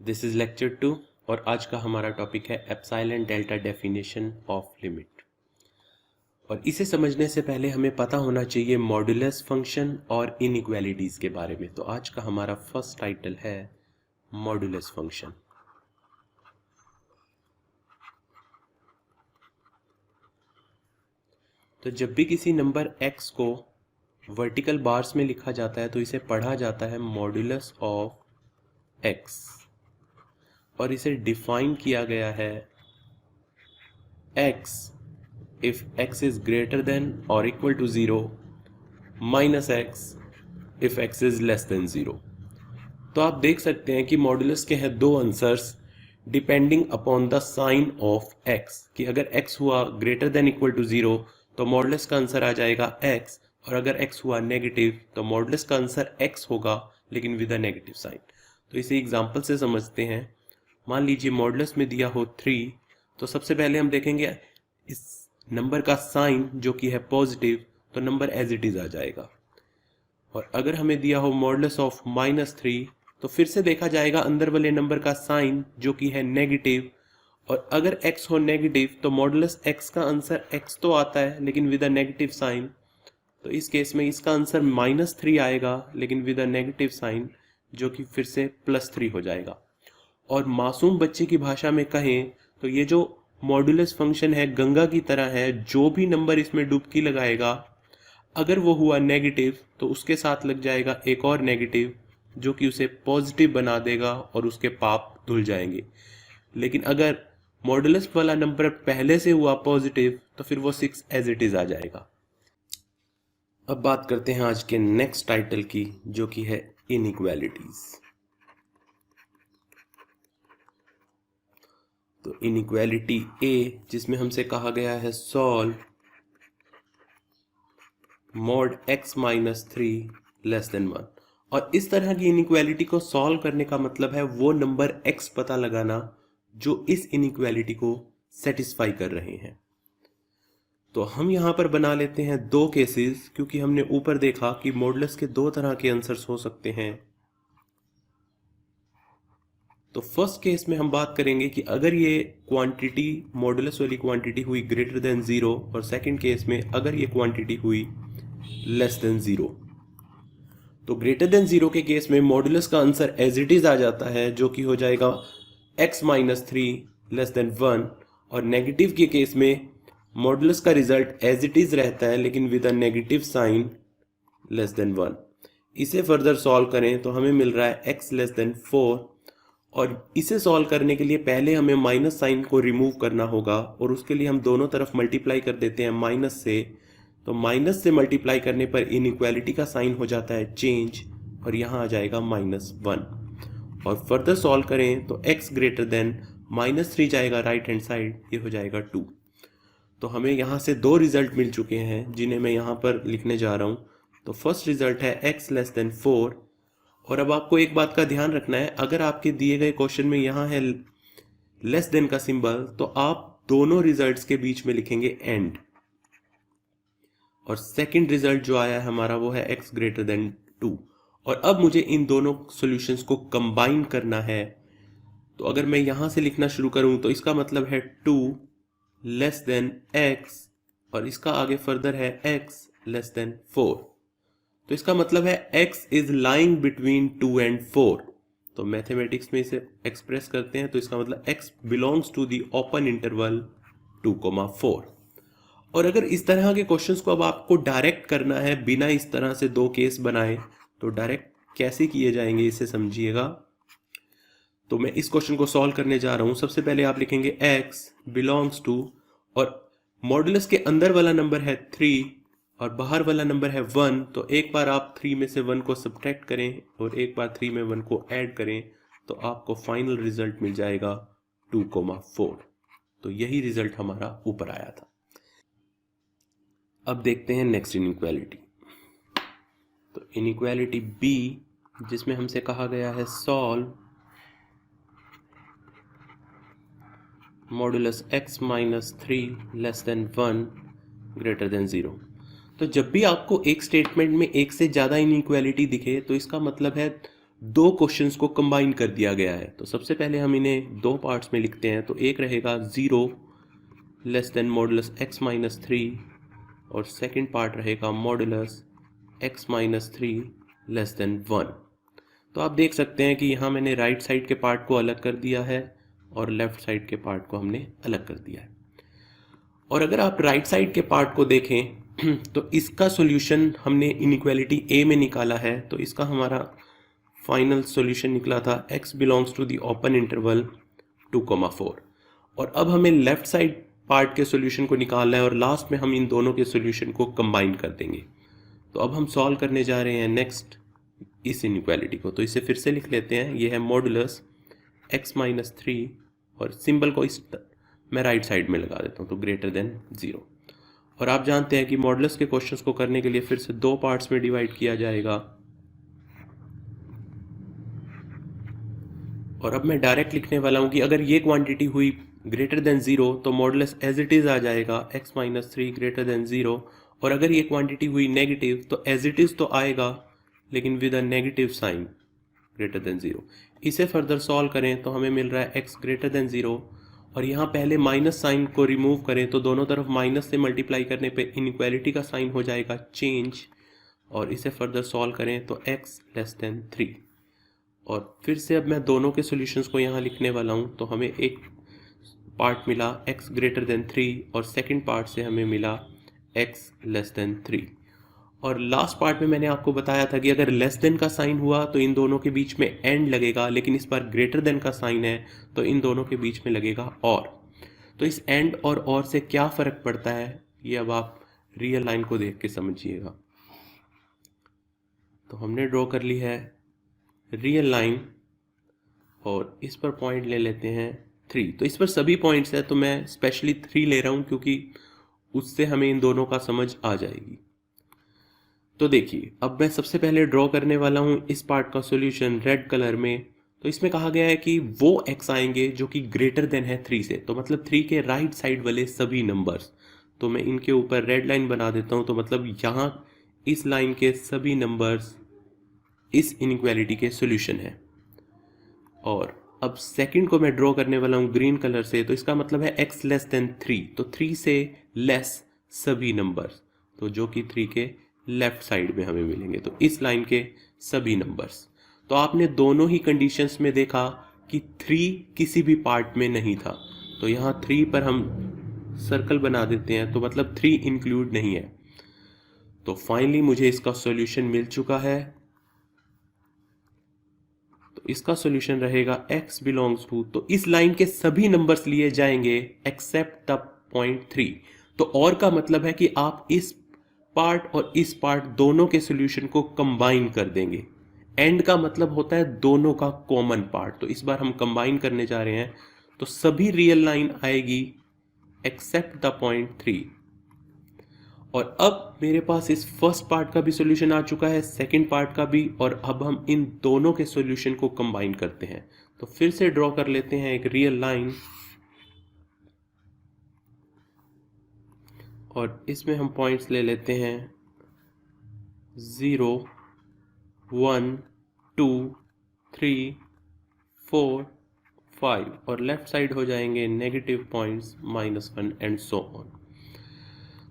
This is lecture 2 और आज का हमारा टॉपिक है epsilon delta definition of limit. और इसे समझने से पहले हमें पता होना चाहिए मॉड्यूलस फंक्शन और इनइक्वालिटीज के बारे में। तो आज का हमारा फर्स्ट टाइटल है मॉड्यूलस फंक्शन। तो जब भी किसी नंबर x को वर्टिकल बार्स में लिखा जाता है तो इसे पढ़ा जाता है मॉड्यूलस ऑफ x और इसे डिफाइन किया गया है x if x is greater than or equal to 0 minus x if x is less than 0। तो आप देख सकते हैं कि मॉड्यूलस के हैं दो answers depending upon the sign of x, कि अगर x हुआ ग्रेटर देन इक्वल टू 0 तो मॉड्यूलस का आंसर आ जाएगा x, और अगर x हुआ नेगेटिव तो मॉड्यूलस का आंसर x होगा लेकिन विद अ नेगेटिव साइन। तो इसे एग्जांपल से समझते हैं। मान लीजिए मॉड्यूलस में दिया हो 3, तो सबसे पहले हम देखेंगे इस नंबर का साइन जो कि है पॉजिटिव, तो नंबर एज इट इज आ जाएगा। और अगर हमें दिया हो मॉडुलस ऑफ -3 तो फिर से देखा जाएगा अंदर वाले नंबर का साइन जो कि है नेगेटिव, और अगर x हो नेगेटिव तो मॉडुलस x का आंसर x तो आता है लेकिन विद अ नेगेटिव साइन। तो इस केस में इसका आंसर -3 आएगा लेकिन विद अ नेगेटिव साइन, जो कि फिर से +3 हो जाएगा। और मासूम बच्चे की भाषा में कहें तो ये जो मॉड्यूलस फंक्शन है गंगा की तरह है, जो भी नंबर इसमें डुबकी लगाएगा अगर वो हुआ नेगेटिव तो उसके साथ लग जाएगा एक और नेगेटिव जो कि उसे पॉजिटिव बना देगा और उसके पाप धुल जाएंगे। लेकिन अगर मॉड्यूलस वाला नंबर पहले से हुआ पॉजिटिव तो फिर वो 6 एज इट इज आ जाएगा। अब बात करते हैं आज के नेक्स्ट टाइटल की, जो कि है इनइक्वालिटीज। तो इनइक्वालिटी ए, जिसमें हमसे कहा गया है solve mod x -3 less than 1। और इस तरह की इनइक्वालिटी को सॉल्व करने का मतलब है वो नंबर x पता लगाना जो इस इनइक्वालिटी को सेटिस्फाई कर रहे हैं। तो हम यहां पर बना लेते हैं दो केसेस, क्योंकि हमने ऊपर देखा कि मॉडुलस के दो तरह के आंसर्स हो सकते हैं। तो फर्स्ट केस में हम बात करेंगे कि अगर ये क्वांटिटी मॉडुलस वाली क्वांटिटी हुई ग्रेटर देन 0, और सेकंड केस में अगर ये क्वांटिटी हुई लेस देन 0। तो ग्रेटर देन 0 के केस में मॉडुलस का आंसर एज इट इज आ जाता है जो कि हो जाएगा x -3 लेस देन 1, और नेगेटिव के केस में मॉडुलस का रिजल्ट एज इट इज रहता है लेकिन with a negative sign less than 1। इसे फर्दर सॉल्व करें तो हमें मिल रहा है x लेस देन 4, और इसे सॉल्व करने के लिए पहले हमें माइनस साइन को रिमूव करना होगा, और उसके लिए हम दोनों तरफ मल्टीप्लाई कर देते हैं माइनस से। तो माइनस से मल्टीप्लाई करने पर इनइक्वालिटी का साइन हो जाता है चेंज, और यहाँ आ जाएगा -1। और फर्दर सॉल्व करें तो x ग्रेटर देन -3 जाएगा राइट हैंड साइड, ये हो जाएगा 2। तो हमें यहाँ से दो रिजल्ट मिल चुके हैं जिन्हें मैं यहाँ पर लिखने जा रहा हूँ। तो फर्स्ट रिजल्ट है x लेस देन 4। और अब आपको एक बात का ध्यान रखना है, अगर आपके दिए गए क्वेश्चन में यहाँ है लेस देन का सिंबल तो आप दोनों रिजल्ट्स के बीच में लिखेंगे एंड। और सेकंड रिजल्ट जो आया है हमारा वो है x ग्रेटर देन 2। और अब मुझे इन दोनों सॉल्यूशंस को कंबाइन करना है। तो अगर मैं यहां से लिखना शुरू करूं तो इसका मतलब है 2 लेस देन x, और इसका आगे फर्दर है x लेस देन 4। तो इसका मतलब है x is lying between 2 and 4। तो मैथमेटिक्स में इसे एक्सप्रेस करते हैं तो इसका मतलब x belongs to the open interval 2,4। और अगर इस तरह के क्वेश्चंस को अब आपको डायरेक्ट करना है बिना इस तरह से दो केस बनाए, तो डायरेक्ट कैसे किए जाएंगे इसे समझिएगा। तो मैं इस क्वेश्चन को सॉल्व करने जा रहा हूं। सबसे पहले आप लिखेंगे x बिलोंग्स टू, और मॉडुलस के अंदर वाला नंबर है 3 और बाहर वाला नंबर है 1। तो एक बार आप 3 में से 1 को सब्ट्रैक्ट करें और एक बार 3 में 1 को ऐड करें तो आपको फाइनल रिजल्ट मिल जाएगा 2,4। तो यही रिजल्ट हमारा ऊपर आया था। अब देखते हैं नेक्स्ट इनइक्वालिटी। तो इनइक्वालिटी बी, जिसमें हमसे कहा गया है solve modulus x -3 less than 1 greater than 0। तो जब भी आपको एक स्टेटमेंट में एक से ज़्यादा इनइक्वालिटी दिखे तो इसका मतलब है दो क्वेश्चंस को कंबाइन कर दिया गया है। तो सबसे पहले हम इन्हें दो पार्ट्स में लिखते हैं। तो एक रहेगा 0 less than modulus x minus 3 और सेकंड पार्ट रहेगा modulus x minus 3 less than 1। तो आप देख सकते हैं कि यहाँ मैंने राइट साइड के पार्ट को अलग कर दिया है और लेफ्ट साइड के पार्ट को हमने अलग कर दिया है। और अगर आप राइट साइड के पार्ट को देखें तो इसका सॉल्यूशन हमने इनइक्वालिटी a में निकाला है। तो इसका हमारा फाइनल सॉल्यूशन निकला था x belongs to the open interval 2,4। और अब हमें लेफ्ट साइड पार्ट के सॉल्यूशन को निकालना है और लास्ट में हम इन दोनों के सॉल्यूशन को कंबाइन कर देंगे। तो अब हम सॉल्व करने जा रहे हैं नेक्स्ट इस इनइक्वालिटी को। तो इसे फिर से लिख लेते हैं। ये है मॉडुलस x माइनस 3 और सिंबल को इस मैं राइट साइड में लगा देता हूँ, तो ग्रेटर देन 0। और आप जानते हैं कि मॉडुलस के क्वेश्चंस को करने के लिए फिर से दो पार्ट्स में डिवाइड किया जाएगा। और अब मैं डायरेक्ट लिखने वाला हूँ कि अगर ये क्वांटिटी हुई ग्रेटर देन 0 तो मॉडुलस एज इट इज़ आ जाएगा x माइनस 3 ग्रेटर देन 0। और अगर ये क्वांटिटी हुई नेगेटिव तो एज इट इज़ तो आएगा लेकिन with a negative sign greater than 0। इसे फर्दर सॉल्व करें तो हमें मिल रहा है x ग्रेटर देन 0 और यहाँ पहले माइनस साइन को रिमूव करें तो दोनों तरफ माइनस से मल्टीप्लाई करने पे इनइक्वालिटी का साइन हो जाएगा चेंज। और इसे फर्दर सॉल्व करें तो x लेस देन 3। और फिर से अब मैं दोनों के सॉल्यूशंस को यहाँ लिखने वाला हूँ। तो हमें एक पार्ट मिला x ग्रेटर देन 3 और सेकंड पार्ट से हमें मिला x लेस देन 3। और लास्ट पार्ट में मैंने आपको बताया था कि अगर लेस देन का साइन हुआ तो इन दोनों के बीच में एंड लगेगा, लेकिन इस बार ग्रेटर देन का साइन है तो इन दोनों के बीच में लगेगा और। तो इस एंड और से क्या फ़र्क पड़ता है ये अब आप रियल लाइन को देख के समझिएगा। तो हमने ड्रॉ कर ली है रियल लाइन और इस पर पॉइंट ले लेते हैं 3। तो इस पर सभी पॉइंट्स है तो मैं स्पेशली 3 ले रहा हूँ क्योंकि उससे हमें इन दोनों का समझ आ जाएगी। तो देखिए अब मैं सबसे पहले ड्रॉ करने वाला हूँ इस पार्ट का सॉल्यूशन रेड कलर में। तो इसमें कहा गया है कि वो x आएंगे जो कि ग्रेटर देन है 3 से, तो मतलब 3 के राइट साइड वाले सभी नंबर्स। तो मैं इनके ऊपर रेड लाइन बना देता हूँ। तो मतलब यहाँ इस लाइन के सभी नंबर्स इस इनइक्वालिटी के सॉल्यूशन है। और अब सेकंड को मैं ड्रॉ करने वाला हूँ ग्रीन कलर से। तो इसका मतलब है x लेस देन 3, तो 3 से लेस सभी नंबर्स, तो जो कि 3 के लेफ्ट साइड में हमें मिलेंगे। तो इस लाइन के सभी नंबर्स। तो आपने दोनों ही कंडीशंस में देखा कि 3 किसी भी पार्ट में नहीं था। तो यहाँ 3 पर हम सर्कल बना देते हैं, तो मतलब 3 इंक्लूड नहीं है। तो फाइनली मुझे इसका सॉल्यूशन मिल चुका है। तो इसका सॉल्यूशन रहेगा x बिलोंग्स टू, तो इस लाइन के सभी नंबर्स लिए जाएंगे एक्सेप्ट द पॉइंट 3। तो और का मतलब है कि आप इस पार्ट और इस पार्ट दोनों के सॉल्यूशन को कंबाइन कर देंगे। एंड का मतलब होता है दोनों का कॉमन पार्ट। तो इस बार हम कंबाइन करने जा रहे हैं तो सभी रियल लाइन आएगी एक्सेप्ट द पॉइंट 3। और अब मेरे पास इस फर्स्ट पार्ट का भी सॉल्यूशन आ चुका है, सेकंड पार्ट का भी, और अब हम इन दोनों के सॉल्यूशन को कंबाइन करते हैं। तो फिर से ड्रॉ कर लेते हैं एक रियल लाइन और इसमें हम पॉइंट्स ले लेते हैं 0, 1, 2, 3, 4, 5 और लेफ्ट साइड हो जाएंगे negative points -1 and so on.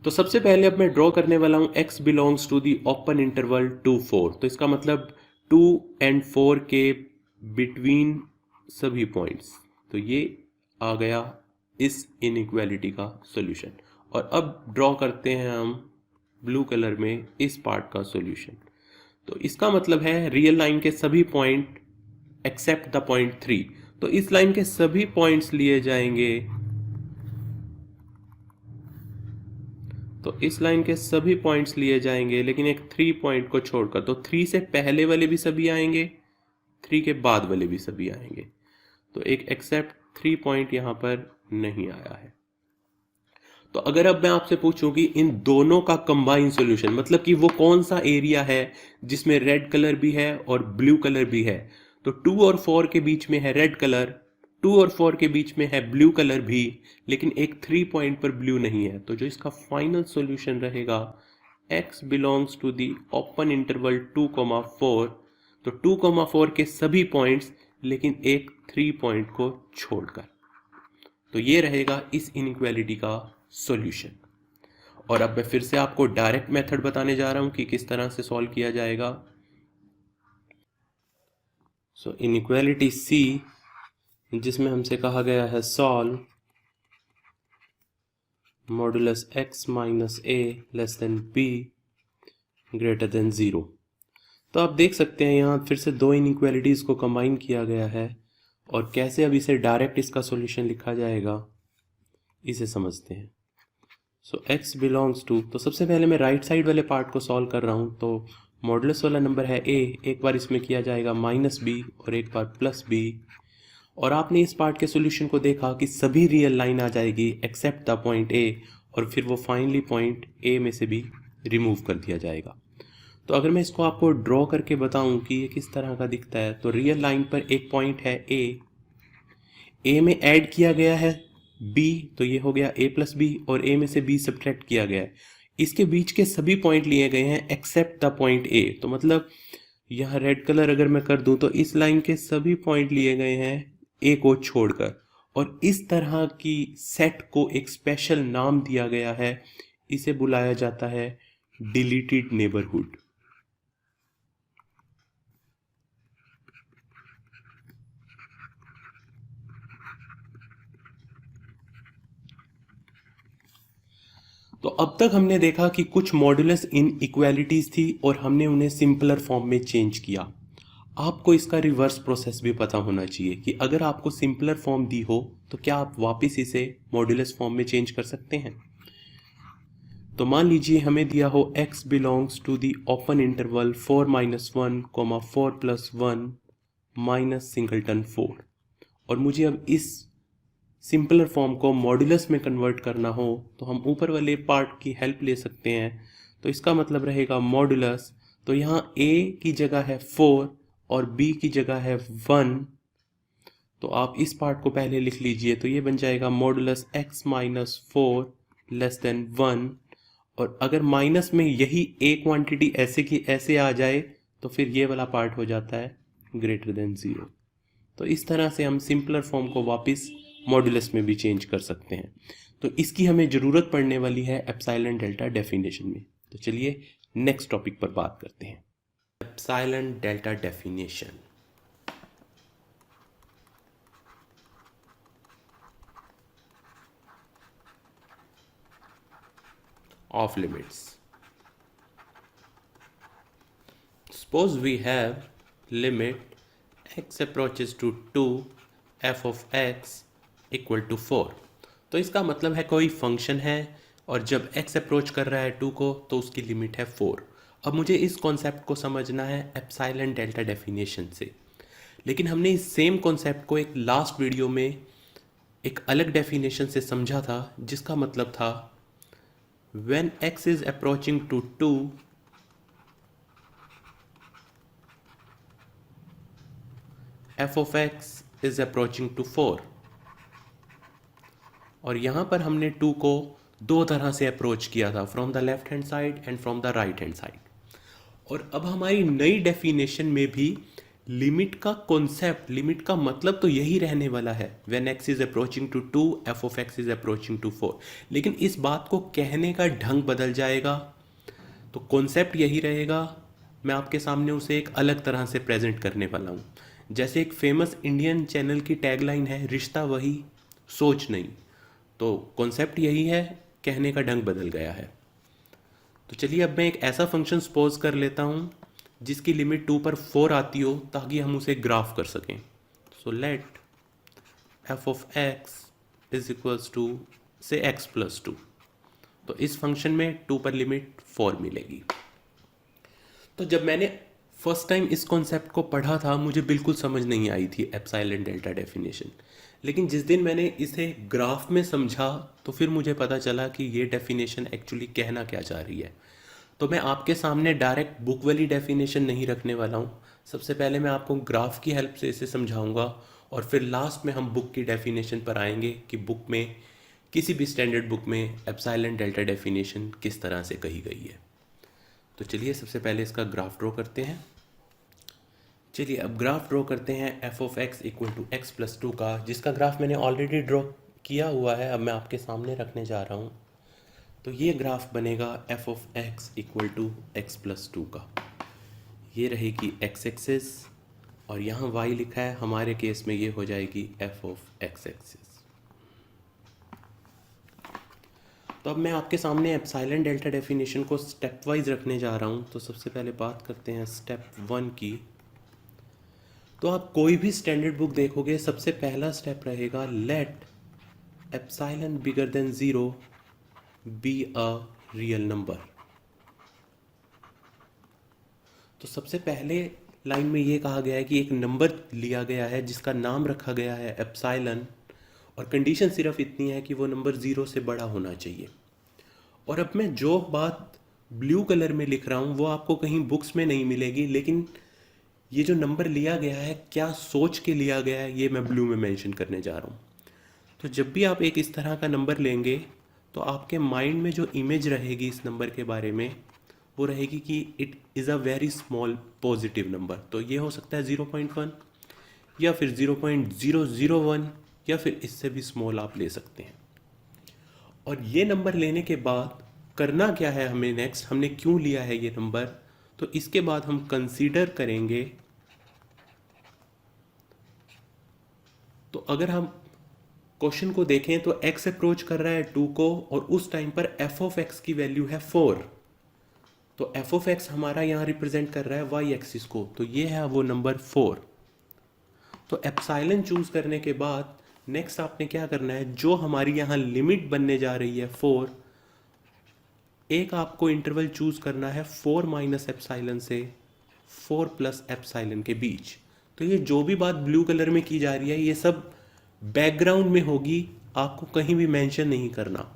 तो सबसे पहले अब मैं ड्रॉ करने वाला हूं x belongs to the open interval 2, 4। तो इसका मतलब 2 एंड 4 के बिटवीन सभी पॉइंट्स। तो ये आ गया इस इनइक्वालिटी का सॉल्यूशन। और अब ड्रॉ करते हैं हम ब्लू कलर में इस पार्ट का सॉल्यूशन। तो इसका मतलब है रियल लाइन के सभी पॉइंट एक्सेप्ट द पॉइंट 3। तो इस लाइन के सभी पॉइंट्स लिए जाएंगे, तो इस लाइन के सभी पॉइंट्स लिए जाएंगे लेकिन एक 3 पॉइंट को छोड़कर। तो 3 से पहले वाले भी सभी आएंगे, 3 के बाद वाले भी सभी आएंगे। तो एक एक्सेप्ट 3 पॉइंट यहां पर नहीं आया है। तो अगर अब मैं आपसे पूछूं कि इन दोनों का कंबाइन सॉल्यूशन मतलब कि वो कौन सा एरिया है जिसमें रेड कलर भी है और ब्लू कलर भी है, तो 2 और 4 के बीच में है रेड कलर, 2 और 4 के बीच में है ब्लू कलर भी, लेकिन एक 3 पॉइंट पर ब्लू नहीं है। तो जो इसका फाइनल सॉल्यूशन रहेगा x belongs to the open interval 2, 4, तो 2,4 के सभी पॉइंट्स, लेकिन एक 3 पॉइंट को छोड़कर। तो ये रहेगा इस इनइक्वालिटी का सॉल्यूशन। और अब मैं फिर से आपको डायरेक्ट मेथड बताने जा रहा हूं कि किस तरह से सॉल्व किया जाएगा। सो इनइक्वालिटी सी, जिसमें हमसे कहा गया है solve modulus x minus a less than b greater than 0। तो आप देख सकते हैं यहाँ फिर से दो इनइक्वालिटीज़ को कंबाइन किया गया है, और कैसे अब इसे डायरेक्ट इसका सॉल्यूशन लिखा जाएगा इसे समझते हैं। सो x बिलोंग्स टू, तो सबसे पहले मैं राइट साइड वाले पार्ट को सॉल्व कर रहा हूँ। तो मॉडुलस वाला नंबर है a, एक बार इसमें किया जाएगा माइनस b और एक बार प्लस b। और आपने इस पार्ट के सॉल्यूशन को देखा कि सभी रियल लाइन आ जाएगी एक्सेप्ट द पॉइंट a, और फिर वो फाइनली पॉइंट a में से भी रिमूव कर दिया जाएगा। तो अगर मैं इसको आपको ड्रॉ करके बताऊं कि ये किस तरह का दिखता है, तो रियल लाइन पर एक पॉइंट है a में ऐड किया गया है b, तो ये हो गया a प्लस बी, और a में से b सब्ट्रैक्ट किया गया है। इसके बीच के सभी पॉइंट लिए गए हैं एक्सेप्ट द पॉइंट a। तो मतलब यहाँ रेड कलर अगर मैं कर दूं तो इस लाइन के सभी पॉइंट लिए गए हैं a को छोड़कर, और इस तरह की सेट को एक स्पेशल नाम दिया गया है। इसे बुलाया जाता है डिलीटेड नेबरहुड। तो अब तक हमने देखा कि कुछ मॉडुलस इनइक्वालिटीज थी और हमने उन्हें सिंपलर फॉर्म में चेंज किया। आपको इसका रिवर्स प्रोसेस भी पता होना चाहिए कि अगर आपको सिंपलर फॉर्म दी हो तो क्या आप वापस इसे मॉडुलस फॉर्म में चेंज कर सकते हैं। तो मान लीजिए हमें दिया हो x belongs to the open interval 4 minus 1 4 plus 1 minus singleton 4, और मुझे अब इस सिंपलर फॉर्म को मॉडुलस में कन्वर्ट करना हो तो हम ऊपर वाले पार्ट की हेल्प ले सकते हैं। तो इसका मतलब रहेगा मॉडुलस, तो यहाँ a की जगह है 4 और b की जगह है 1। तो आप इस पार्ट को पहले लिख लीजिए, तो ये बन जाएगा modulus x minus 4 less than 1। और अगर माइनस में यही a क्वांटिटी ऐसे की ऐसे आ जाए तो फिर ये वाला पार्ट हो जाता है ग्रेटर देन 0। तो इस तरह से हम सिंपलर फॉर्म को वापस मॉडुलस में भी चेंज कर सकते हैं। तो इसकी हमें ज़रूरत पड़ने वाली है एप्सिलॉन डेल्टा डेफिनेशन में। तो चलिए नेक्स्ट टॉपिक पर बात करते हैं, epsilon delta definition. Of limits. Suppose we have limit x approaches to 2 f of x equal to 4। तो इसका मतलब है कोई फंक्शन है और जब x अप्रोच कर रहा है 2 को तो उसकी लिमिट है 4। अब मुझे इस कॉन्सेप्ट को समझना है एप्सिलॉन डेल्टा डेफिनेशन से, लेकिन हमने इस सेम कॉन्सेप्ट को एक लास्ट वीडियो में एक अलग डेफिनेशन से समझा था, जिसका मतलब था when x is approaching to 2 f of x is approaching to 4। और यहाँ पर हमने 2 को दो तरह से अप्रोच किया था, from the left hand side and from the right hand side. और अब हमारी नई डेफिनेशन में भी लिमिट का कॉन्सेप्ट, लिमिट का मतलब तो यही रहने वाला है, when x is approaching to 2 f of x is approaching to 4। लेकिन इस बात को कहने का ढंग बदल जाएगा। तो कॉन्सेप्ट यही रहेगा, मैं आपके सामने उसे एक अलग तरह से प्रेजेंट करने वाला हूँ। जैसे एक फेमस इंडियन चैनल की टैगलाइन है, रिश्ता वही सोच नहीं। तो कॉन्सेप्ट यही है, कहने का ढंग बदल गया है। तो चलिए अब मैं एक ऐसा फंक्शन सपोज कर लेता हूँ जिसकी लिमिट 2 पर 4 आती हो, ताकि हम उसे ग्राफ कर सकें। So let f of x is equals to से x प्लस 2। तो इस फंक्शन में 2 पर लिमिट 4 मिलेगी। तो जब मैंने फर्स्ट टाइम इस कॉन्सेप्ट को पढ़ा था मुझे बिल्कुल समझ नहीं आई थी एप्सिलॉन डेल्टा डेफिनेशन, लेकिन जिस दिन मैंने इसे ग्राफ में समझा तो फिर मुझे पता चला कि ये डेफिनेशन एक्चुअली कहना क्या चाह रही है। तो मैं आपके सामने डायरेक्ट बुक वाली डेफिनेशन नहीं रखने वाला हूँ। सबसे पहले मैं आपको ग्राफ की हेल्प से इसे समझाऊंगा, और फिर लास्ट में हम बुक की डेफिनेशन पर आएंगे कि बुक में, किसी भी स्टैंडर्ड बुक में एप्सिलॉन डेल्टा डेफिनेशन किस तरह से कही गई है। तो चलिए सबसे पहले इसका ग्राफ ड्रॉ करते हैं। चलिए अब ग्राफ ड्रॉ करते हैं F of X equal to X plus two का, जिसका ग्राफ मैंने ऑलरेडी ड्रॉ किया हुआ है, अब मैं आपके सामने रखने जा रहा हूँ। तो ये ग्राफ बनेगा F of X equal to X plus two का। ये रहेगी एक्स एक्सिस और यहाँ वाई लिखा है, हमारे केस में ये हो जाएगी एफ ऑफ एक्स एक्सिस। तो अब मैं आपके सामने एप्सिलॉन डेल्टा डेफिनेशन को स्टेप वाइज रखने जा रहा हूँ। तो सबसे पहले बात करते हैं स्टेप 1 की। तो आप कोई भी स्टैंडर्ड बुक देखोगे, सबसे पहला स्टेप रहेगा let epsilon bigger than zero be a real number. तो सबसे पहले लाइन में ये कहा गया है कि एक नंबर लिया गया है जिसका नाम रखा गया है एप्सिलॉन, और कंडीशन सिर्फ इतनी है कि वो नंबर ज़ीरो से बड़ा होना चाहिए। और अब मैं जो बात ब्लू कलर में लिख रहा हूँ वो आपको कहीं बुक्स में नहीं मिलेगी, लेकिन ये जो नंबर लिया गया है क्या सोच के लिया गया है ये मैं ब्लू में मेंशन करने जा रहा हूँ। तो जब भी आप एक इस तरह का नंबर लेंगे तो आपके माइंड में जो इमेज रहेगी इस नंबर के बारे में वो रहेगी कि it is a very small positive number. तो ये हो सकता है 0.1 या फिर 0.001 या फिर इससे भी स्मॉल आप ले सकते हैं। और ये नंबर लेने के बाद करना क्या है हमें नेक्स्ट, हमने क्यों लिया है ये नंबर, तो इसके बाद हम कंसीडर करेंगे। तो अगर हम क्वेश्चन को देखें तो x अप्रोच कर रहा है 2 को और उस टाइम पर f ऑफ x की वैल्यू है 4। तो f ऑफ x हमारा यहाँ रिप्रेजेंट कर रहा है y एक्सिस को, तो ये है वो नंबर 4। तो एप्सिलॉन चूज करने के बाद नेक्स्ट आपने क्या करना है, जो हमारी यहाँ लिमिट बनने जा रही है 4, एक आपको इंटरवल चूज करना है 4 माइनस एप्सिलॉन से 4 प्लस एप्सिलॉन के बीच। तो ये जो भी बात ब्लू कलर में की जा रही है ये सब बैकग्राउंड में होगी, आपको कहीं भी मेंशन नहीं करना।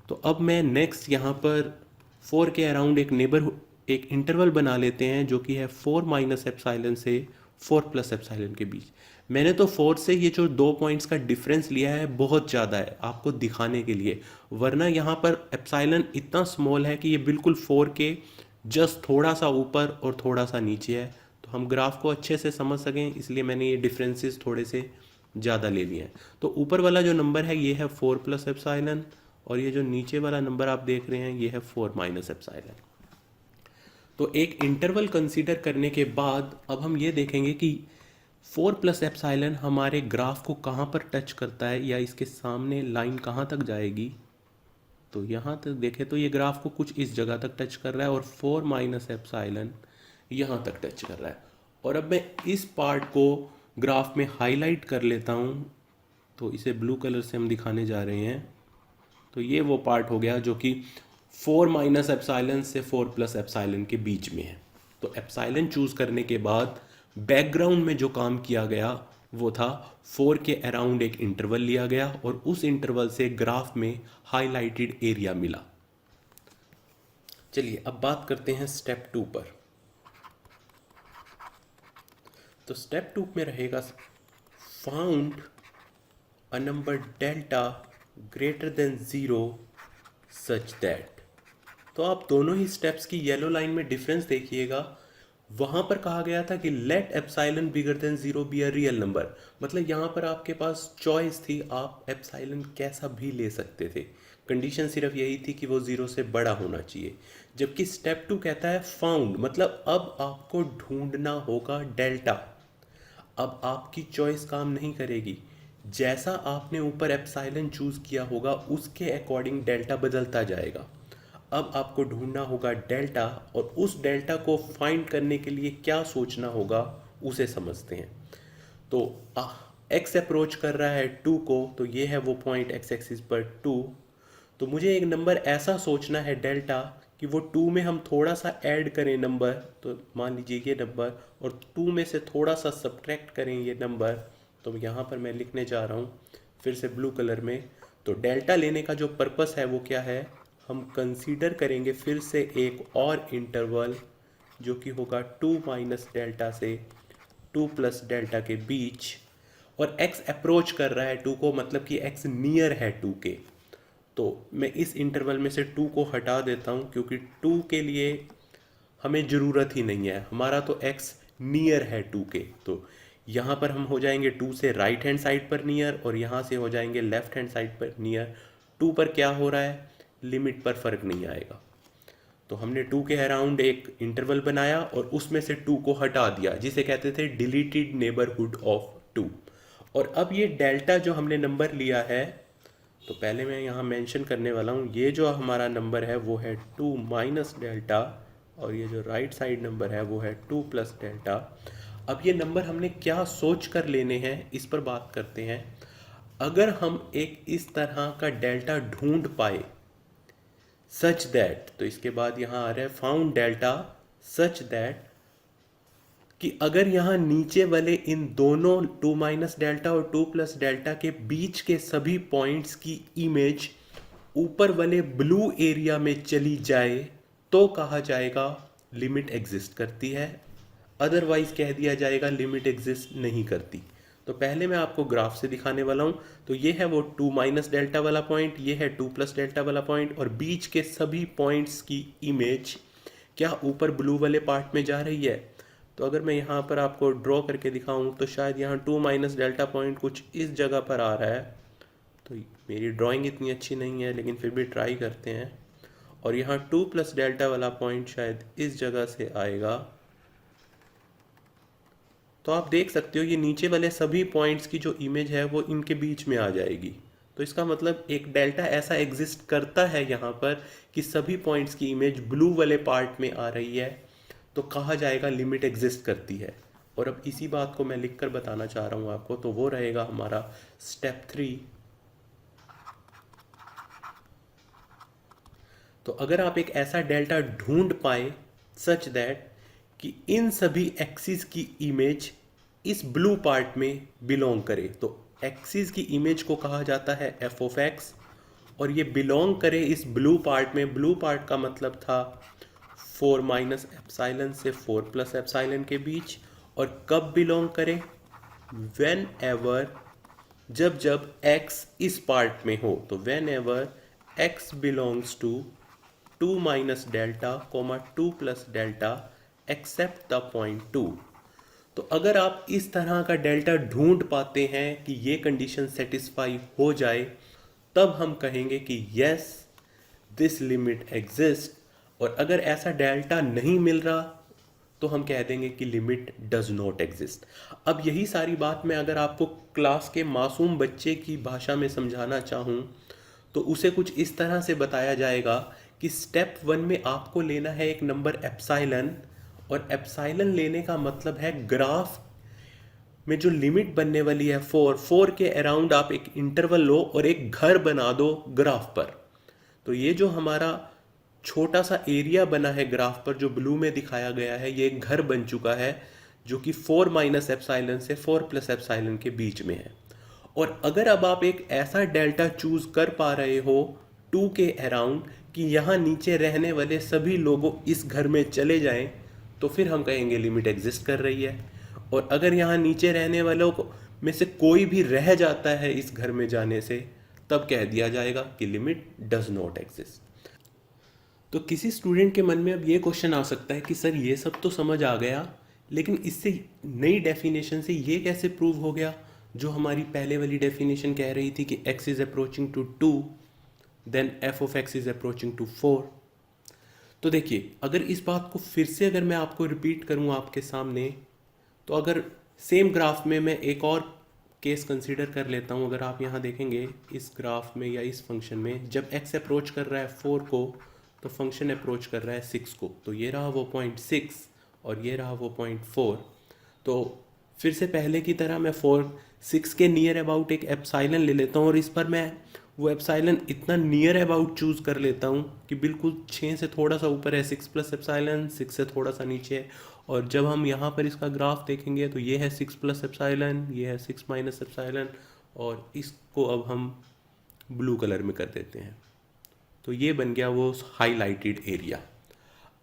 तो अब मैं नेक्स्ट यहाँ पर 4 के अराउंड एक इंटरवल बना लेते हैं जो कि है 4 माइनस एप्सिलॉन से 4 प्लस एप्सिलॉन के बीच। मैंने तो 4 से ये जो 2 पॉइंट्स का डिफरेंस लिया है बहुत ज़्यादा है आपको दिखाने के लिए, वरना यहाँ पर एप्सिलॉन इतना स्मॉल है कि ये बिल्कुल 4 के जस्ट थोड़ा सा ऊपर और थोड़ा सा नीचे है। तो हम ग्राफ को अच्छे से समझ सकें इसलिए मैंने ये डिफरेंसेस थोड़े से ज़्यादा ले लिए हैं। तो ऊपर वाला जो नंबर है ये है 4 प्लस एप्सिलॉन और ये जो नीचे वाला नंबर आप देख रहे हैं ये है 4 माइनस एप्सिलॉन। तो एक इंटरवल कंसीडर करने के बाद अब हम ये देखेंगे कि 4 प्लस एप्सिलॉन हमारे ग्राफ को कहाँ पर टच करता है या इसके सामने लाइन कहाँ तक जाएगी। तो यहाँ तक देखें तो ये ग्राफ को कुछ इस जगह तक टच कर रहा है और 4 माइनस एप्सिलॉन यहाँ तक टच कर रहा है। और अब मैं इस पार्ट को ग्राफ में हाईलाइट कर लेता हूँ, तो इसे ब्लू कलर से हम दिखाने जा रहे हैं। तो ये वो पार्ट हो गया जो कि 4 माइनस एप्सिलॉन से 4 प्लस एप्सिलॉन के बीच में है। तो एप्सिलॉन चूज करने के बाद बैकग्राउंड में जो काम किया गया वो था 4 के अराउंड एक इंटरवल लिया गया और उस इंटरवल से ग्राफ में हाईलाइटेड एरिया मिला। चलिए अब बात करते हैं स्टेप 2 पर। तो स्टेप 2 में रहेगा found a number delta greater than 0 such that. तो आप दोनों ही स्टेप्स की येलो लाइन में डिफरेंस देखिएगा। वहां पर कहा गया था कि let epsilon bigger than 0 be a real number, मतलब यहाँ पर आपके पास चॉइस थी, आप एप्सिलॉन कैसा भी ले सकते थे, कंडीशन सिर्फ यही थी कि वो 0 से बड़ा होना चाहिए। जबकि स्टेप 2 कहता है फाउंड, मतलब अब आपको ढूंढना होगा डेल्टा। अब आपकी चॉइस काम नहीं करेगी, जैसा आपने ऊपर एप्सिलॉन चूज किया होगा उसके अकॉर्डिंग डेल्टा बदलता जाएगा। अब आपको ढूंढना होगा डेल्टा और उस डेल्टा को फाइंड करने के लिए क्या सोचना होगा उसे समझते हैं। तो एक्स अप्रोच कर रहा है 2 को, तो ये है वो पॉइंट एक्स एक्सिस पर 2। तो मुझे एक नंबर ऐसा सोचना है डेल्टा कि वो 2 में हम थोड़ा सा ऐड करें नंबर, तो मान लीजिए ये नंबर, और 2 में से थोड़ा सा सब्ट्रैक्ट करें ये नंबर। तो यहाँ पर मैं लिखने जा रहा हूँ फिर से ब्लू कलर में। तो डेल्टा लेने का जो पर्पस है वो क्या है, हम कंसीडर करेंगे फिर से एक और इंटरवल जो कि होगा 2 माइनस डेल्टा से 2 प्लस डेल्टा के बीच, और x अप्रोच कर रहा है 2 को, मतलब कि x नियर है 2 के। तो मैं इस इंटरवल में से 2 को हटा देता हूँ क्योंकि 2 के लिए हमें ज़रूरत ही नहीं है, हमारा तो x नियर है 2 के। तो यहाँ पर हम हो जाएंगे 2 से राइट हैंड साइड पर नियर, और यहाँ से हो जाएंगे लेफ्ट हैंड साइड पर नियर। 2 पर क्या हो रहा है, लिमिट पर फर्क नहीं आएगा। तो हमने 2 के अराउंड एक इंटरवल बनाया और उसमें से 2 को हटा दिया, जिसे कहते थे डिलीटेड नेबरहुड ऑफ 2। और अब ये डेल्टा जो हमने नंबर लिया है, तो पहले मैं यहाँ मेंशन करने वाला हूँ, ये जो हमारा नंबर है वो है 2 माइनस डेल्टा, और ये जो राइट साइड नंबर है वो है 2 प्लस डेल्टा। अब ये नंबर हमने क्या सोच कर लेने हैं, इस पर बात करते हैं। अगर हम एक इस तरह का डेल्टा ढूंढ पाए सच दैट, तो इसके बाद यहाँ आ रहा है फाउंड डेल्टा सच दैट, कि अगर यहाँ नीचे वाले इन दोनों 2 माइनस डेल्टा और 2 प्लस डेल्टा के बीच के सभी पॉइंट्स की इमेज ऊपर वाले ब्लू एरिया में चली जाए तो कहा जाएगा लिमिट एग्जिस्ट करती है, अदरवाइज कह दिया जाएगा लिमिट एग्जिस्ट नहीं करती। तो पहले मैं आपको ग्राफ से दिखाने वाला हूँ। तो ये है वो 2 माइनस डेल्टा वाला पॉइंट, ये है 2 प्लस डेल्टा वाला पॉइंट, और बीच के सभी पॉइंट्स की इमेज क्या ऊपर ब्लू वाले पार्ट में जा रही है। तो अगर मैं यहाँ पर आपको ड्रॉ करके दिखाऊँ तो शायद यहाँ 2 माइनस डेल्टा पॉइंट कुछ इस जगह पर आ रहा है। तो मेरी ड्राइंग इतनी अच्छी नहीं है, लेकिन फिर भी ट्राई करते हैं। और यहाँ 2 प्लस डेल्टा वाला पॉइंट शायद इस जगह से आएगा। तो आप देख सकते हो ये नीचे वाले सभी पॉइंट्स की जो इमेज है वो इनके बीच में आ जाएगी। तो इसका मतलब एक डेल्टा ऐसा एग्जिस्ट करता है यहाँ पर कि सभी पॉइंट्स की इमेज ब्लू वाले पार्ट में आ रही है, तो कहा जाएगा लिमिट एग्जिस्ट करती है। और अब इसी बात को मैं लिखकर बताना चाह रहा हूँ आपको, तो वो रहेगा हमारा स्टेप 3। तो अगर आप एक ऐसा डेल्टा ढूंढ पाए सच दैट कि इन सभी एक्सिस की इमेज इस ब्लू पार्ट में बिलोंग करे, तो एक्सिस की इमेज को कहा जाता है एफ ऑफ एक्स, और ये बिलोंग करे इस ब्लू पार्ट में। ब्लू पार्ट का मतलब था 4 माइनस एप्साइलन से 4 प्लस एप्साइलन के बीच। और कब बिलोंग करे, वेन एवर, जब जब x इस पार्ट में हो। तो whenever x belongs to 2 minus delta, 2 plus delta, except the point 2। तो अगर आप इस तरह का डेल्टा ढूंढ पाते हैं कि ये कंडीशन सेटिस्फाई हो जाए, तब हम कहेंगे कि यस दिस लिमिट एग्जिस्ट। और अगर ऐसा डेल्टा नहीं मिल रहा तो हम कह देंगे कि लिमिट डज नॉट एग्जिस्ट। अब यही सारी बात मैं अगर आपको क्लास के मासूम बच्चे की भाषा में समझाना चाहूँ तो उसे कुछ इस तरह से बताया जाएगा कि स्टेप 1 में आपको लेना है एक नंबर एप्साइलन, और एप्साइलन लेने का मतलब है ग्राफ में जो लिमिट बनने वाली है 4 के अराउंड आप एक इंटरवल लो और एक घर बना दो ग्राफ पर। तो ये जो हमारा छोटा सा एरिया बना है ग्राफ पर जो ब्लू में दिखाया गया है, ये एक घर बन चुका है जो कि 4 माइनस एप्साइलन से 4 प्लस एप्साइलन के बीच में है। और अगर अब आप एक ऐसा डेल्टा चूज कर पा रहे हो 2 के अराउंड कि यहाँ नीचे रहने वाले सभी लोगों इस घर में चले जाएं, तो फिर हम कहेंगे लिमिट एग्जिस्ट कर रही है। और अगर यहाँ नीचे रहने वालों को में से कोई भी रह जाता है इस घर में जाने से, तब कह दिया जाएगा कि लिमिट डज नॉट एग्जिस्ट। तो किसी स्टूडेंट के मन में अब ये क्वेश्चन आ सकता है कि सर ये सब तो समझ आ गया, लेकिन इससे नई डेफिनेशन से ये कैसे प्रूव हो गया जो हमारी पहले वाली डेफिनेशन कह रही थी कि x is approaching to 2 then f of x is approaching to 4। तो देखिए, अगर इस बात को फिर से अगर मैं आपको रिपीट करूं आपके सामने, तो अगर सेम ग्राफ में मैं एक और केस कंसीडर कर लेता हूं। अगर आप यहाँ देखेंगे इस ग्राफ में या इस फंक्शन में, जब x अप्रोच कर रहा है 4 को तो फंक्शन अप्रोच कर रहा है 6 को। तो ये रहा वो पॉइंट 6 और ये रहा वो पॉइंट 4। तो फिर से पहले की तरह मैं 6 के नियर अबाउट एक एप्साइलन ले लेता हूँ, और इस पर मैं वो एप्साइलन इतना नियर अबाउट चूज़ कर लेता हूँ कि बिल्कुल 6 से थोड़ा सा ऊपर है 6 प्लस एप्साइलन, 6 से थोड़ा सा नीचे है। और जब हम यहाँ पर इसका ग्राफ देखेंगे तो ये है 6 प्लस एप्साइलन, ये है 6 माइनस एप्साइलन, और इसको अब हम ब्लू कलर में कर देते हैं। तो ये बन गया वो हाईलाइटेड एरिया।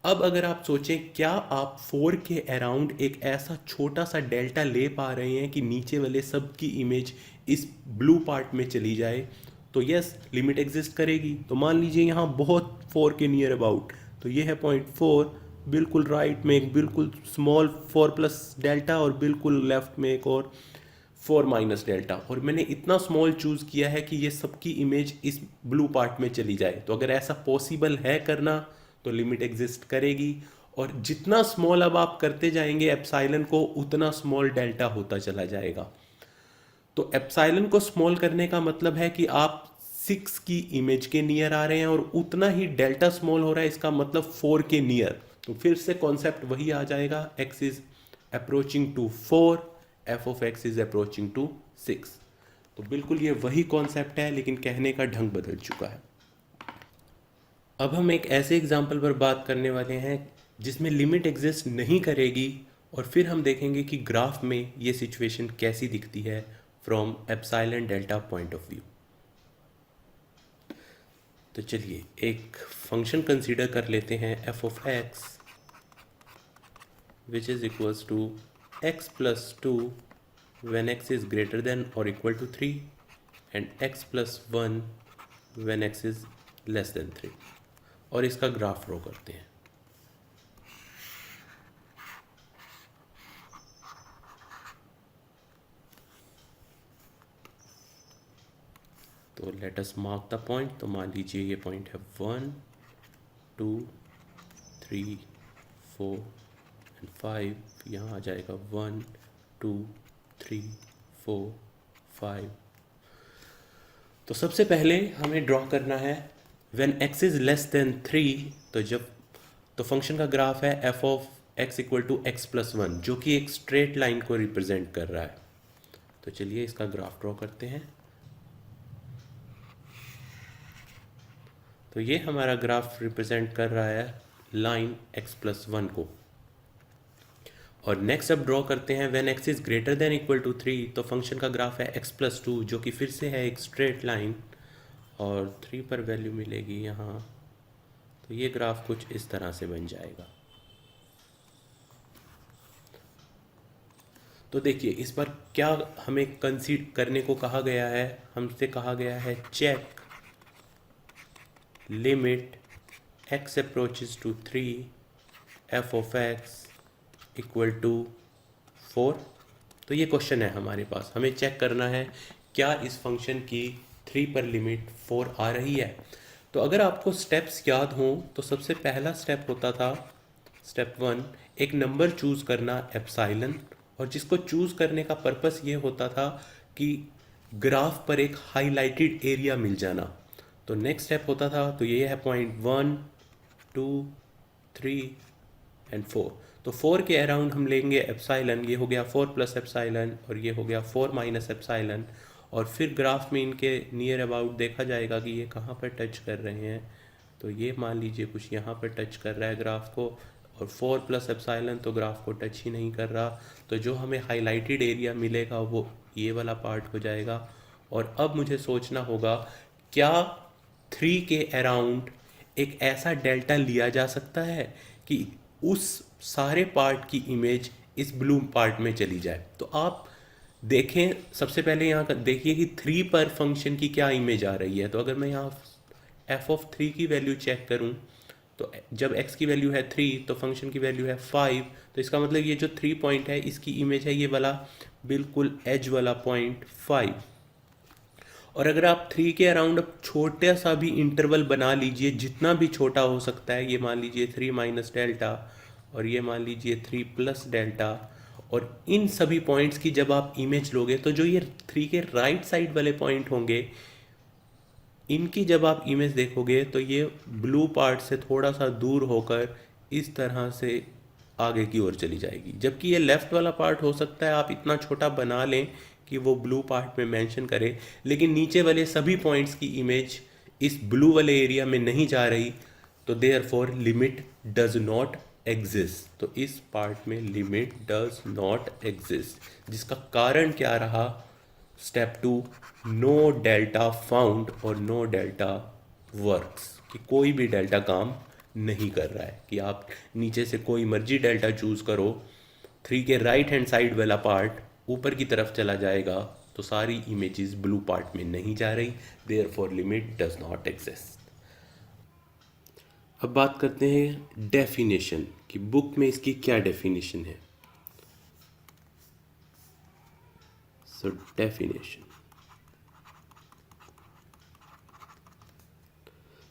अब अगर आप सोचें, क्या आप 4 के अराउंड एक ऐसा छोटा सा डेल्टा ले पा रहे हैं कि नीचे वाले सब की इमेज इस ब्लू पार्ट में चली जाए, तो यस लिमिट एग्जिस्ट करेगी। तो मान लीजिए यहाँ बहुत 4 के नियर अबाउट, तो ये है 0.4, बिल्कुल राइट में एक बिल्कुल स्मॉल 4 प्लस डेल्टा और बिल्कुल लेफ्ट में एक और 4 माइनस डेल्टा, और मैंने इतना स्मॉल चूज़ किया है कि ये सबकी इमेज इस ब्लू पार्ट में चली जाए। तो अगर ऐसा पॉसिबल है करना तो लिमिट एग्जिस्ट करेगी, और जितना स्मॉल अब आप करते जाएंगे एप्साइलन को, उतना स्मॉल डेल्टा होता चला जाएगा। तो एप्साइलन को स्मॉल करने का मतलब है कि आप 6 की इमेज के नियर आ रहे हैं, और उतना ही डेल्टा स्मॉल हो रहा है, इसका मतलब 4 के नियर। तो फिर से कॉन्सेप्ट वही आ जाएगा, x is approaching to 4, f of x is approaching to 6। तो बिल्कुल ये वही कॉन्सेप्ट है, लेकिन कहने का ढंग बदल चुका है। अब हम एक ऐसे एग्जाम्पल पर बात करने वाले हैं जिसमें लिमिट एग्जिस्ट नहीं करेगी, और फिर हम देखेंगे कि ग्राफ में ये सिचुएशन कैसी दिखती है from epsilon delta point of view. तो चलिए एक फंक्शन कंसीडर कर लेते हैं f of x which is equals to x plus 2 when x is greater than or equal to 3 and x plus 1 when x is less than 3, और इसका graph draw करते हैं। तो let us mark the point. तो मान लीजिए ये point है 1 2 3 4 एंड 5। यहाँ आ जाएगा 1 2 3 4 5। तो सबसे पहले हमें ड्रॉ करना है when x is less than 3। तो फंक्शन का ग्राफ है f of x equal to x plus 1, जो कि एक स्ट्रेट लाइन को रिप्रेजेंट कर रहा है। तो चलिए इसका ग्राफ ड्रॉ करते हैं। तो ये हमारा ग्राफ रिप्रेजेंट कर रहा है लाइन x प्लस 1 को। और नेक्स्ट अब ड्रॉ करते हैं when x is greater than equal to 3। तो फंक्शन का ग्राफ है x प्लस 2, जो कि फिर से है एक स्ट्रेट लाइन, और 3 पर वैल्यू मिलेगी यहाँ। तो ये ग्राफ कुछ इस तरह से बन जाएगा। तो देखिए इस पर क्या हमें कंसीडर करने को कहा गया है, हमसे कहा गया है check limit x approaches to 3 f of x equal to 4। तो ये क्वेश्चन है हमारे पास, हमें चेक करना है क्या इस फंक्शन की 3 पर लिमिट 4 आ रही है। तो अगर आपको स्टेप्स याद हों तो सबसे पहला स्टेप होता था स्टेप 1, एक नंबर चूज़ करना एप्सिलॉन, और जिसको चूज़ करने का पर्पस ये होता था कि ग्राफ पर एक हाईलाइटेड एरिया मिल जाना। तो नेक्स्ट स्टेप होता था, तो ये है पॉइंट 1 2 3 एंड 4। तो 4 के अराउंड हम लेंगे एप्सिलॉन, ये हो गया 4 प्लस एप्सिलॉन, और ये हो गया 4 माइनस एप्सिलॉन। और फिर ग्राफ में इनके नियर अबाउट देखा जाएगा कि ये कहाँ पर टच कर रहे हैं। तो ये मान लीजिए कुछ यहाँ पर टच कर रहा है ग्राफ को, और 4 प्लस एप्सिलॉन तो ग्राफ को टच ही नहीं कर रहा। तो जो हमें हाईलाइटेड एरिया मिलेगा वो ये वाला पार्ट हो जाएगा। और अब मुझे सोचना होगा क्या 3 के अराउंड एक ऐसा डेल्टा लिया जा सकता है कि उस सारे पार्ट की इमेज इस ब्लू पार्ट में चली जाए। तो आप देखें, सबसे पहले यहाँ देखिए कि 3 पर फंक्शन की क्या इमेज आ रही है। तो अगर मैं यहाँ f ऑफ 3 की वैल्यू चेक करूँ, तो जब x की वैल्यू है 3 तो फंक्शन की वैल्यू है 5। तो इसका मतलब ये जो 3 पॉइंट है इसकी इमेज है ये वाला बिल्कुल एज वाला पॉइंट 5। और अगर आप 3 के अराउंड अब छोटा सा भी इंटरवल बना लीजिए, जितना भी छोटा हो सकता है, ये मान लीजिए 3 माइनस डेल्टा, और ये मान लीजिए 3 प्लस डेल्टा, और इन सभी पॉइंट्स की जब आप इमेज लोगे तो जो ये 3 के राइट साइड वाले पॉइंट होंगे, इनकी जब आप इमेज देखोगे तो ये ब्लू पार्ट से थोड़ा सा दूर होकर इस तरह से आगे की ओर चली जाएगी। जबकि ये लेफ्ट वाला पार्ट हो सकता है आप इतना छोटा बना लें कि वो ब्लू पार्ट में मेंशन करे, लेकिन नीचे वाले सभी पॉइंट्स की इमेज इस ब्लू वाले एरिया में नहीं जा रही। तो therefore limit does not exist. तो इस पार्ट में लिमिट डज नॉट एग्जिस्ट, जिसका कारण क्या रहा, स्टेप 2, नो डेल्टा फाउंड और नो डेल्टा वर्क्स, कि कोई भी डेल्टा काम नहीं कर रहा है। कि आप नीचे से कोई मर्जी डेल्टा चूज़ करो, 3 के राइट हैंड साइड वाला पार्ट ऊपर की तरफ चला जाएगा, तो सारी इमेजेस ब्लू पार्ट में नहीं जा रही। Therefore limit does not exist. अब बात करते हैं डेफिनेशन कि बुक में इसकी क्या डेफिनेशन है। सो डेफिनेशन,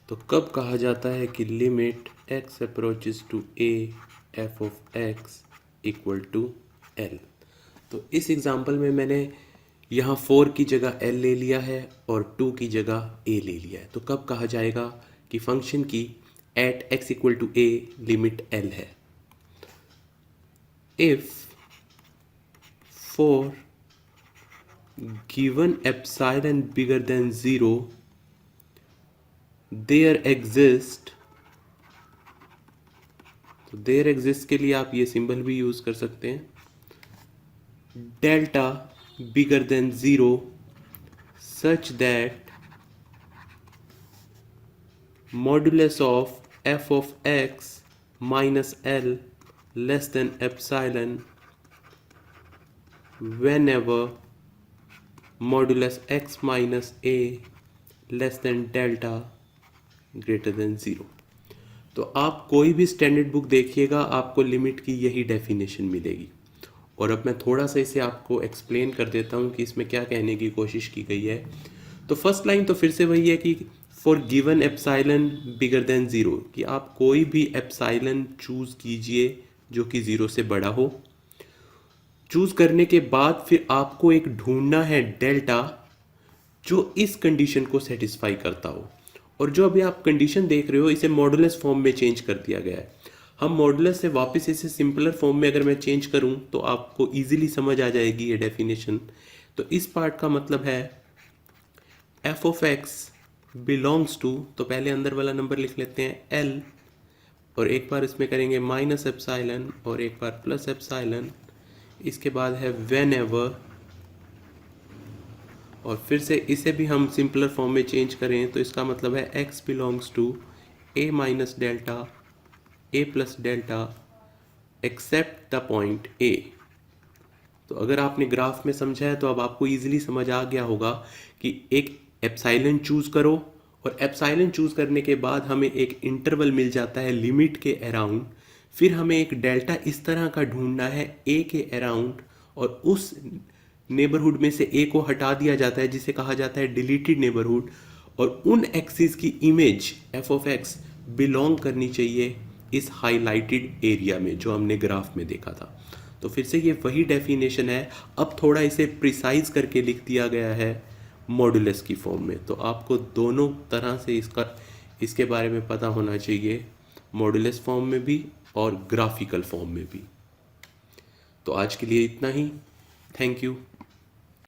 तो कब कहा जाता है कि limit x approaches to a f of x equal to l। तो इस एग्जांपल में मैंने यहाँ 4 की जगह l ले लिया है और 2 की जगह a ले लिया है। तो कब कहा जाएगा कि फंक्शन की at x equal to a limit l है। If for given epsilon bigger than 0 there exist, तो देयर एग्जिस्ट के लिए आप ये सिंबल भी यूज कर सकते हैं, delta bigger than 0 such that modulus of f of x minus l less than epsilon whenever modulus x minus a less than delta greater than 0। तो आप कोई भी स्टैंडर्ड बुक देखिएगा आपको लिमिट की यही डेफिनेशन मिलेगी। और अब मैं थोड़ा सा इसे आपको एक्सप्लेन कर देता हूँ कि इसमें क्या कहने की कोशिश की गई है। तो फर्स्ट लाइन तो फिर से वही है कि for given epsilon bigger than 0, कि आप कोई भी एप्सिलॉन चूज कीजिए जो कि 0 से बड़ा हो। चूज करने के बाद फिर आपको एक ढूंढना है डेल्टा जो इस कंडीशन को सेटिस्फाई करता हो। और जो अभी आप कंडीशन देख रहे हो इसे मॉडुलस फॉर्म में चेंज कर दिया गया है। हम मॉडुलस से वापस इसे सिंपलर फॉर्म में अगर मैं चेंज करूं तो आपको इजीली समझ आ जाएगी ये डेफिनेशन। तो इस पार्ट का मतलब है f of x belongs to, तो पहले अंदर वाला नंबर लिख लेते हैं l, और एक बार इसमें करेंगे माइनस एप्सिलॉन और एक बार प्लस एप्सिलॉन। इसके बाद है वेन एवर, और फिर से इसे भी हम सिंपलर फॉर्म में चेंज करें तो इसका मतलब है x belongs to a minus delta a plus delta except the point a। तो अगर आपने ग्राफ में समझा है तो अब आपको इजीली समझ आ गया होगा कि एक एप्सिलॉन चूज करो और एप्सिलॉन चूज करने के बाद हमें एक इंटरवल मिल जाता है लिमिट के अराउंड। फिर हमें एक डेल्टा इस तरह का ढूंढना है a के अराउंड, और उस नेबरहुड में से a को हटा दिया जाता है जिसे कहा जाता है डिलीटेड नेबरहुड, और उन एक्सिस की image f of x belong करनी चाहिए इस हाईलाइटेड एरिया में जो हमने ग्राफ में देखा था। तो फिर से ये वही डेफिनेशन है, अब थोड़ा इसे प्रिसाइज करके लिख दिया गया है मॉडुलस की फॉर्म में। तो आपको दोनों तरह से इसके बारे में पता होना चाहिए, मॉडुलस फॉर्म में भी और ग्राफिकल फॉर्म में भी। तो आज के लिए इतना ही, थैंक यू।